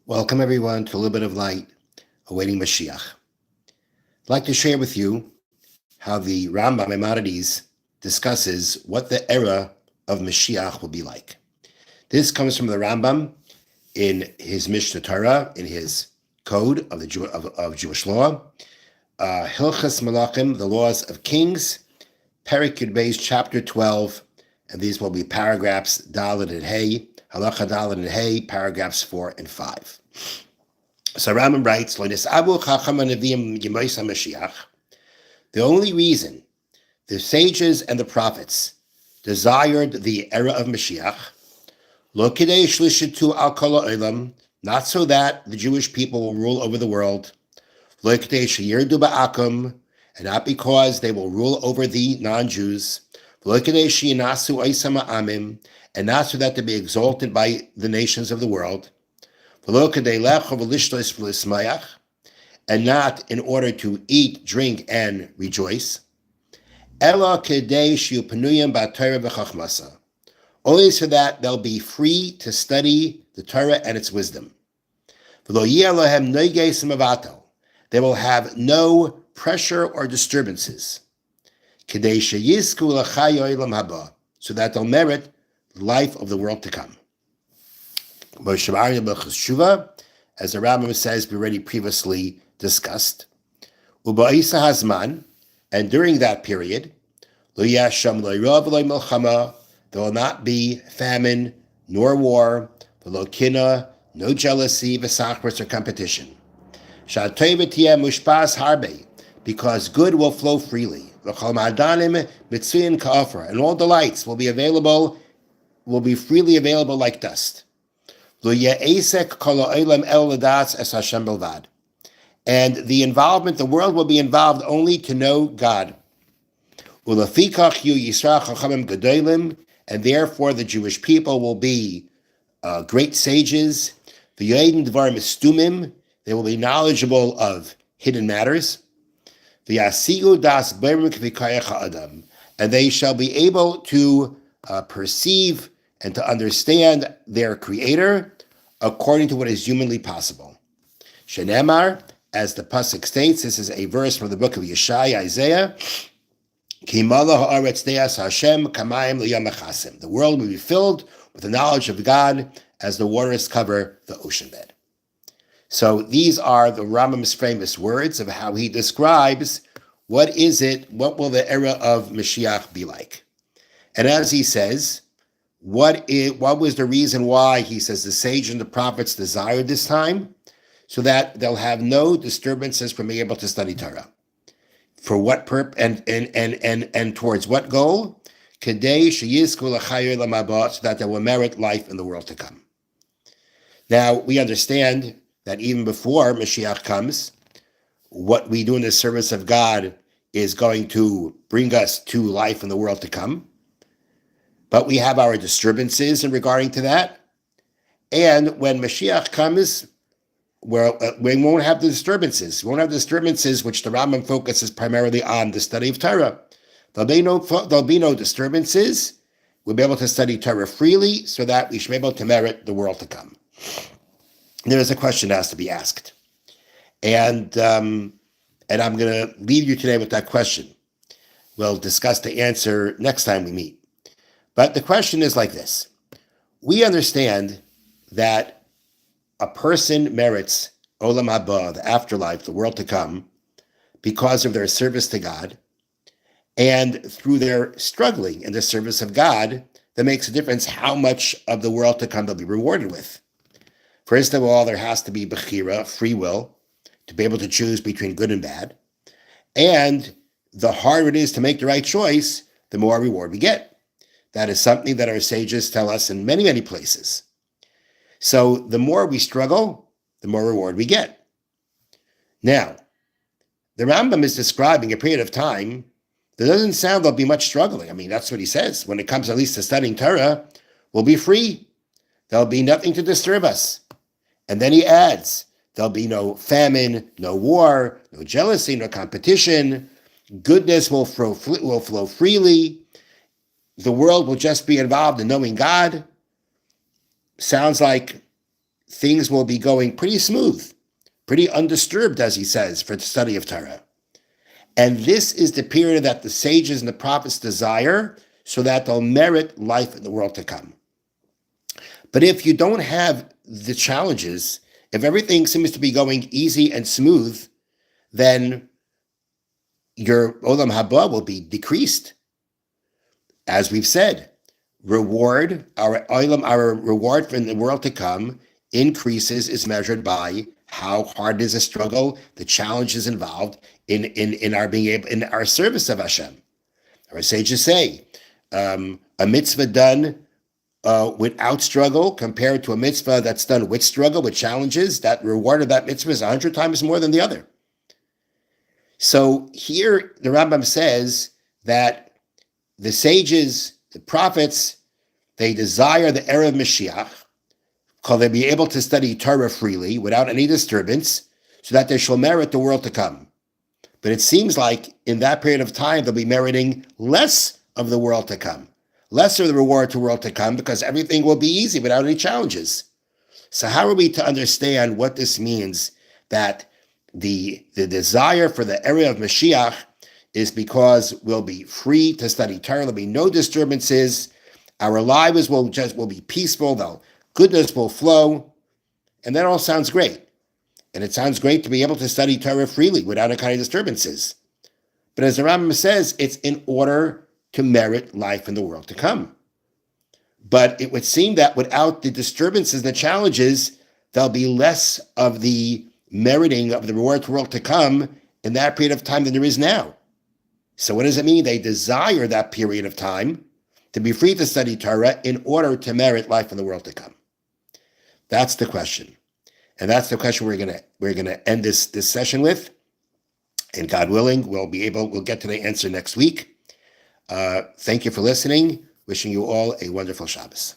Welcome everyone to a little bit of light awaiting Moshiach. I'd like to share with you how the Rambam Maimonides discusses what the era of Mashiach will be like. This comes from the Rambam in his Mishnah Torah, in his code of Jewish law, Hilchas Malachim, the laws of kings, Perek Yud Beis, chapter 12, and these will be paragraphs Dalet and Hey, Halacha Dalet and Hey, paragraphs 4 and 5. So Rambam writes, the only reason the sages and the prophets desired the era of Mashiach, not so that the Jewish people will rule over the world, and not because they will rule over the non-Jews, and not so that they be exalted by the nations of the world, and not in order to eat, drink, and rejoice. Only so that they'll be free to study the Torah and its wisdom. They will have no pressure or disturbances, so that they'll merit the life of the world to come. As the Rambam says, we already previously discussed. And during that period, there will not be famine, nor war, no jealousy, or competition. Because good will flow freely. And all delights will be freely available like dust. And the world will be involved only to know God. And therefore the Jewish people will be great sages. They will be knowledgeable of hidden matters. And they shall be able to perceive and to understand their Creator according to what is humanly possible. Shenemar, as the pasuk states, this is a verse from the book of Yeshaya, Isaiah. The world will be filled with the knowledge of God as the waters cover the ocean bed. So these are the Rambam's famous words of how he describes what will the era of Mashiach be like. And as he says, what was the reason why, he says, the sages and the prophets desired this time? So that they'll have no disturbances from being able to study Torah. For what purpose and towards what goal? So that they will merit life in the world to come. Now, we understand that even before Mashiach comes, what we do in the service of God is going to bring us to life in the world to come. But we have our disturbances in regarding to that. And when Mashiach comes, we won't have the disturbances. We won't have disturbances, which the Rambam focuses primarily on the study of Torah. There'll be no disturbances. We'll be able to study Torah freely so that we should be able to merit the world to come. There is a question that has to be asked. And I'm going to leave you today with that question. We'll discuss the answer next time we meet. But the question is like this. We understand that a person merits Olam Haba, the afterlife, the world to come, because of their service to God, and through their struggling in the service of God, that makes a difference how much of the world to come they'll be rewarded with. First of all, there has to be bechira, free will, to be able to choose between good and bad. And the harder it is to make the right choice, the more reward we get. That is something that our sages tell us in many, many places. So the more we struggle, the more reward we get. Now, the Rambam is describing a period of time that doesn't sound there'll be much struggling. I mean, that's what he says. When it comes at least to studying Torah, we'll be free. There'll be nothing to disturb us. And then he adds, there'll be no famine, no war, no jealousy, no competition. Goodness will flow freely. The world will just be involved in knowing God. Sounds like things will be going pretty smooth, pretty undisturbed, as he says, for the study of Torah. And this is the period that the sages and the prophets desire so that they'll merit life in the world to come. But if you don't have the challenges, if everything seems to be going easy and smooth, then your Olam Haba will be decreased. As we've said, our reward in the world to come increases, is measured by how hard is the struggle, the challenges involved in our being able, in our service of Hashem. Our sages say, a mitzvah done without struggle compared to a mitzvah that's done with struggle, with challenges, that reward of that mitzvah is 100 times more than the other. So here the Rambam says that the sages, the prophets, they desire the era of Mashiach, because they'll be able to study Torah freely without any disturbance, so that they shall merit the world to come. But it seems like in that period of time, they'll be meriting less of the world to come, less of the reward to world to come, because everything will be easy without any challenges. So how are we to understand what this means, that the desire for the era of Mashiach is because we'll be free to study Torah, there'll be no disturbances, our lives will be peaceful, goodness will flow, and that all sounds great. And it sounds great to be able to study Torah freely without any kind of disturbances. But as the Rambam says, it's in order to merit life in the world to come. But it would seem that without the disturbances and the challenges, there'll be less of the meriting of the reward to world to come in that period of time than there is now. So what does it mean? They desire that period of time to be free to study Torah in order to merit life in the world to come. That's the question. And that's the question we're gonna end this session with. And God willing, we'll get to the answer next week. Thank you for listening. Wishing you all a wonderful Shabbos.